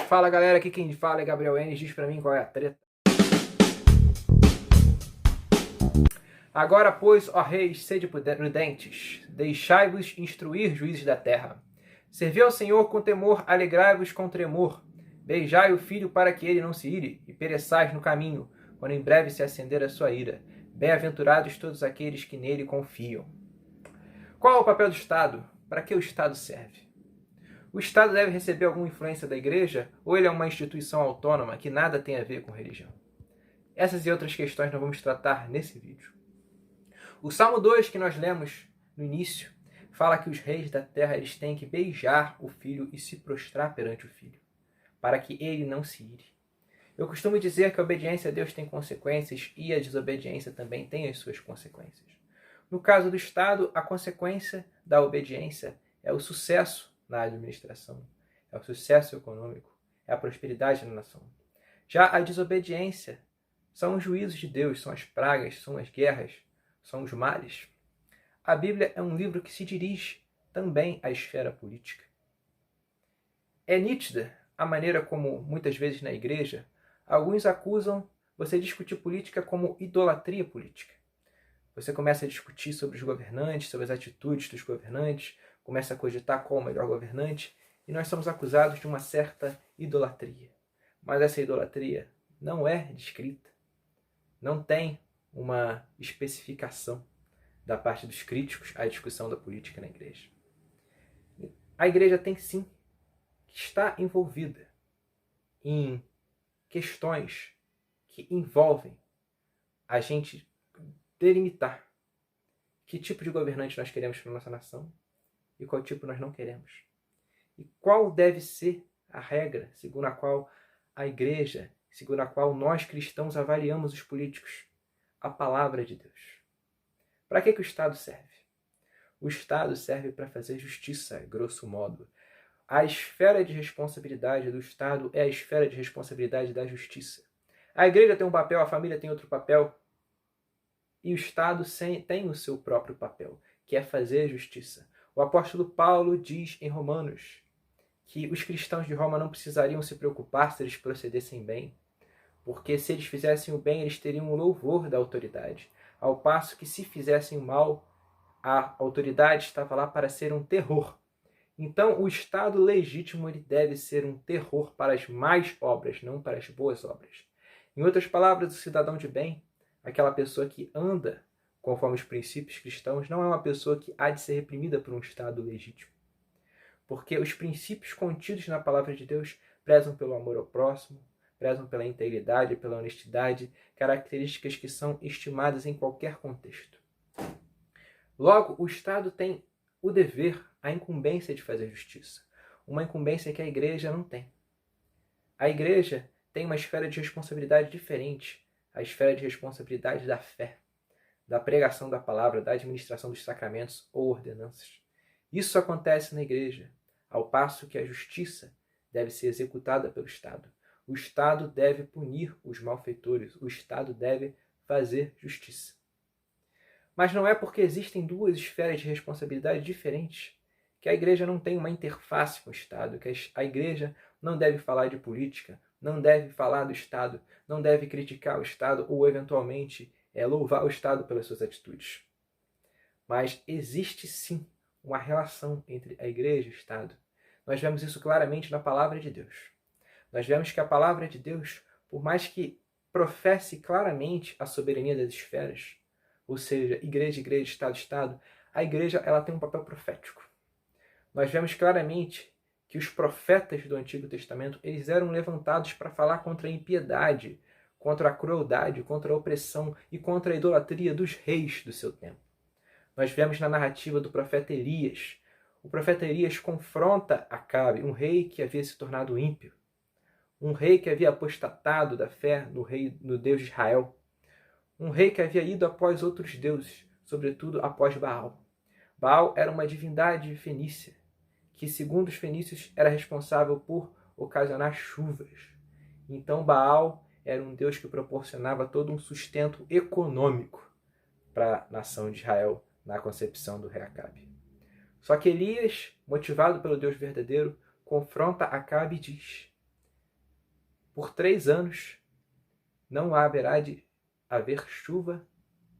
Fala galera, aqui quem fala é Gabriel Enes, diz pra mim qual é a treta. Agora, pois, ó reis, sede prudentes, deixai-vos instruir, juízes da terra. Servi ao Senhor com temor, alegrai-vos com tremor. Beijai o filho para que ele não se ire, e pereçais no caminho, quando em breve se acender a sua ira. Bem-aventurados todos aqueles que nele confiam. Qual é o papel do Estado? Para que o Estado serve? O Estado deve receber alguma influência da Igreja ou ele é uma instituição autônoma que nada tem a ver com religião? Essas e outras questões nós vamos tratar nesse vídeo. O Salmo 2 que nós lemos no início fala que os reis da terra eles têm que beijar o filho e se prostrar perante o filho, para que ele não se ire. Eu costumo dizer que a obediência a Deus tem consequências e a desobediência também tem as suas consequências. No caso do Estado, a consequência da obediência é o sucesso na administração, é o sucesso econômico, é a prosperidade na nação. Já a desobediência são os juízos de Deus, são as pragas, são as guerras, são os males. A Bíblia é um livro que se dirige também à esfera política. É nítida a maneira como, muitas vezes na igreja, alguns acusam você discutir política como idolatria política. Você começa a discutir sobre os governantes, sobre as atitudes dos governantes, começa a cogitar qual o melhor governante, e nós somos acusados de uma certa idolatria. Mas essa idolatria não é descrita, não tem uma especificação da parte dos críticos à discussão da política na igreja. A igreja tem sim que estar envolvida em questões que envolvem a gente delimitar que tipo de governante nós queremos para a nossa nação e qual tipo nós não queremos. E qual deve ser a regra segundo a qual a igreja, segundo a qual nós cristãos avaliamos os políticos. A palavra de Deus. Para que o Estado serve? O Estado serve para fazer justiça, grosso modo. A esfera de responsabilidade do Estado é a esfera de responsabilidade da justiça. A igreja tem um papel, a família tem outro papel. E o Estado tem o seu próprio papel, que é fazer justiça. O apóstolo Paulo diz em Romanos que os cristãos de Roma não precisariam se preocupar se eles procedessem bem, porque se eles fizessem o bem, eles teriam o louvor da autoridade. Ao passo que se fizessem o mal, a autoridade estava lá para ser um terror. Então, o Estado legítimo ele deve ser um terror para as más obras, não para as boas obras. Em outras palavras, o cidadão de bem, aquela pessoa que anda conforme os princípios cristãos, não é uma pessoa que há de ser reprimida por um Estado legítimo. Porque os princípios contidos na palavra de Deus prezam pelo amor ao próximo, prezam pela integridade, pela honestidade, características que são estimadas em qualquer contexto. Logo, o Estado tem o dever, a incumbência de fazer justiça. Uma incumbência que a igreja não tem. A igreja tem uma esfera de responsabilidade diferente, a esfera de responsabilidade da fé, da pregação da palavra, da administração dos sacramentos ou ordenanças. Isso acontece na igreja, ao passo que a justiça deve ser executada pelo Estado. O Estado deve punir os malfeitores, o Estado deve fazer justiça. Mas não é porque existem duas esferas de responsabilidade diferentes que a igreja não tem uma interface com o Estado, que a igreja não deve falar de política, não deve falar do Estado, não deve criticar o Estado ou, eventualmente, louvar o Estado pelas suas atitudes. Mas existe sim uma relação entre a igreja e o Estado. Nós vemos isso claramente na palavra de Deus. Nós vemos que a palavra de Deus, por mais que professe claramente a soberania das esferas, ou seja, igreja, igreja, Estado, Estado, a igreja ela tem um papel profético. Nós vemos claramente que os profetas do Antigo Testamento eles eram levantados para falar contra a impiedade, contra a crueldade, contra a opressão e contra a idolatria dos reis do seu tempo. Nós vemos na narrativa do profeta Elias. O profeta Elias confronta Acabe, um rei que havia se tornado ímpio. Um rei que havia apostatado da fé no Deus de Israel. Um rei que havia ido após outros deuses, sobretudo após Baal. Baal era uma divindade fenícia, que segundo os fenícios era responsável por ocasionar chuvas. Então Baal era um deus que proporcionava todo um sustento econômico para a nação de Israel na concepção do rei Acabe. Só que Elias, motivado pelo Deus verdadeiro, confronta Acabe e diz: por 3 anos não haverá de haver chuva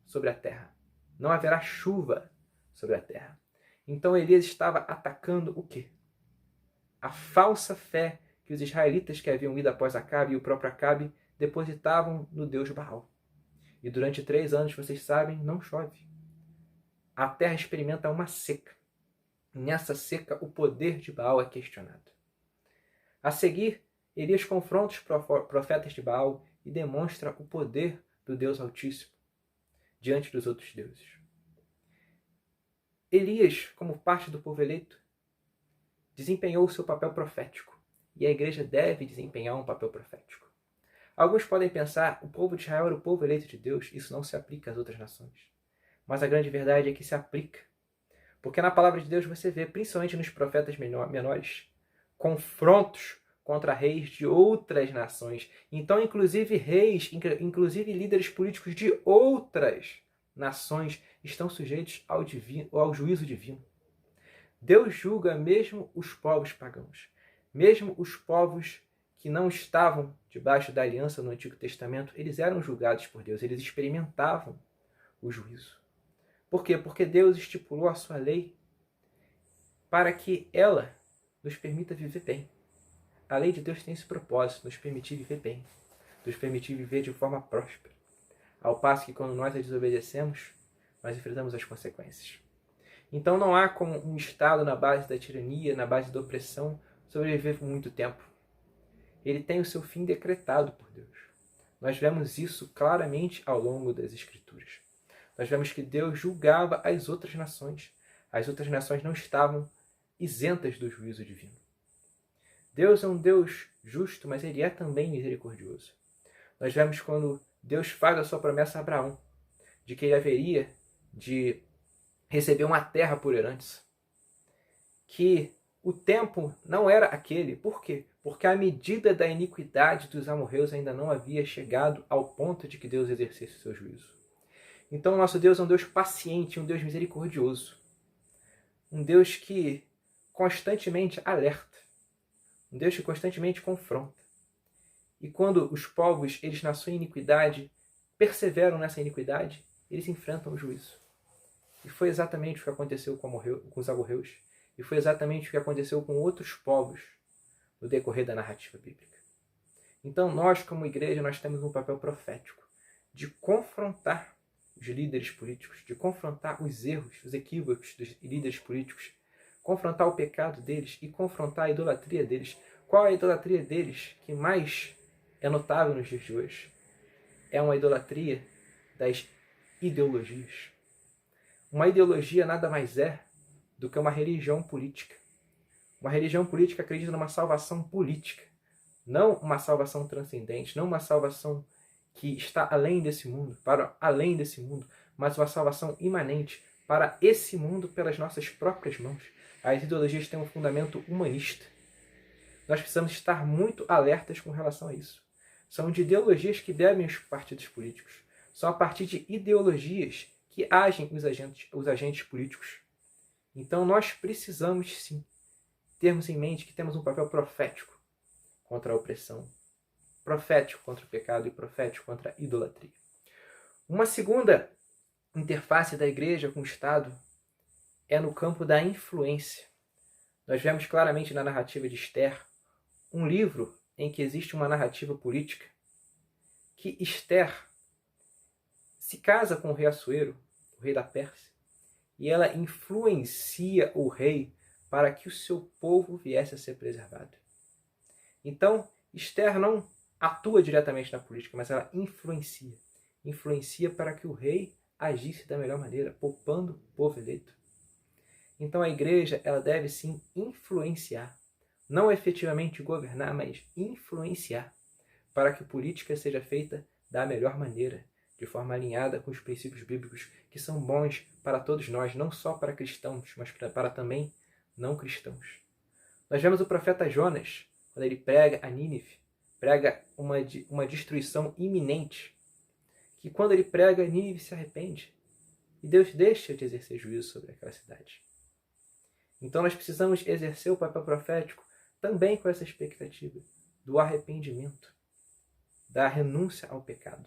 sobre a terra. Não haverá chuva sobre a terra. Então Elias estava atacando o quê? A falsa fé que os israelitas que haviam ido após Acabe e o próprio Acabe depositavam no Deus Baal. E durante 3 anos, vocês sabem, não chove. A terra experimenta uma seca. Nessa seca, o poder de Baal é questionado. A seguir, Elias confronta os profetas de Baal e demonstra o poder do Deus Altíssimo diante dos outros deuses. Elias, como parte do povo eleito, desempenhou o seu papel profético, e a igreja deve desempenhar um papel profético. Alguns podem pensar, o povo de Israel era o povo eleito de Deus, isso não se aplica às outras nações. Mas a grande verdade é que se aplica. Porque na palavra de Deus você vê, principalmente nos profetas menores, confrontos contra reis de outras nações. Então, inclusive reis, inclusive líderes políticos de outras nações estão sujeitos ao juízo divino. Deus julga mesmo os povos pagãos, mesmo os povos que não estavam debaixo da aliança no Antigo Testamento, eles eram julgados por Deus, eles experimentavam o juízo. Por quê? Porque Deus estipulou a sua lei para que ela nos permita viver bem. A lei de Deus tem esse propósito, nos permitir viver bem, nos permitir viver de forma próspera. Ao passo que quando nós a desobedecemos, nós enfrentamos as consequências. Então não há como um Estado na base da tirania, na base da opressão, sobreviver por muito tempo. Ele tem o seu fim decretado por Deus. Nós vemos isso claramente ao longo das Escrituras. Nós vemos que Deus julgava as outras nações. As outras nações não estavam isentas do juízo divino. Deus é um Deus justo, mas Ele é também misericordioso. Nós vemos quando Deus faz a sua promessa a Abraão, de que ele haveria de receber uma terra por herança, que o tempo não era aquele. Por quê? Porque a medida da iniquidade dos amorreus ainda não havia chegado ao ponto de que Deus exercesse o seu juízo. Então, nosso Deus é um Deus paciente, um Deus misericordioso. Um Deus que constantemente alerta. Um Deus que constantemente confronta. E quando os povos, eles na sua iniquidade, perseveram nessa iniquidade, eles enfrentam o juízo. E foi exatamente o que aconteceu com os amorreus. E foi exatamente o que aconteceu com outros povos no decorrer da narrativa bíblica. Então nós, como igreja, nós temos um papel profético de confrontar os líderes políticos, de confrontar os erros, os equívocos dos líderes políticos, confrontar o pecado deles e confrontar a idolatria deles. Qual é a idolatria deles que mais é notável nos dias de hoje? É uma idolatria das ideologias. Uma ideologia nada mais é do que uma religião política. Uma religião política acredita numa salvação política, não uma salvação transcendente, não uma salvação que está além desse mundo, para além desse mundo, mas uma salvação imanente para esse mundo pelas nossas próprias mãos. As ideologias têm um fundamento humanista. Nós precisamos estar muito alertas com relação a isso. São de ideologias que devem os partidos políticos. São a partir de ideologias que agem os agentes políticos. Então nós precisamos sim termos em mente que temos um papel profético contra a opressão, profético contra o pecado e profético contra a idolatria. Uma segunda interface da igreja com o Estado é no campo da influência. Nós vemos claramente na narrativa de Esther um livro em que existe uma narrativa política que Esther se casa com o rei Assuero, o rei da Pérsia, e ela influencia o rei para que o seu povo viesse a ser preservado. Então, Esther não atua diretamente na política, mas ela influencia. Influencia para que o rei agisse da melhor maneira, poupando o povo eleito. Então a igreja ela deve sim influenciar, não efetivamente governar, mas influenciar, para que a política seja feita da melhor maneira, de forma alinhada com os princípios bíblicos que são bons para todos nós, não só para cristãos, mas para também não cristãos. Nós vemos o profeta Jonas, quando ele prega a Nínive, prega uma destruição iminente, que quando ele prega, Nínive se arrepende, e Deus deixa de exercer juízo sobre aquela cidade. Então nós precisamos exercer o papel profético também com essa expectativa do arrependimento, da renúncia ao pecado.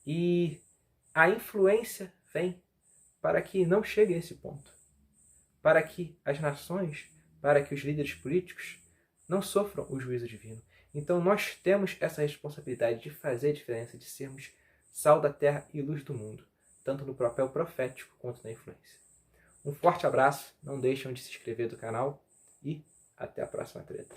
E a influência vem para que não chegue a esse ponto, para que as nações, para que os líderes políticos não sofram o juízo divino. Então nós temos essa responsabilidade de fazer a diferença, de sermos sal da terra e luz do mundo, tanto no papel profético quanto na influência. Um forte abraço, não deixem de se inscrever no canal e até a próxima treta.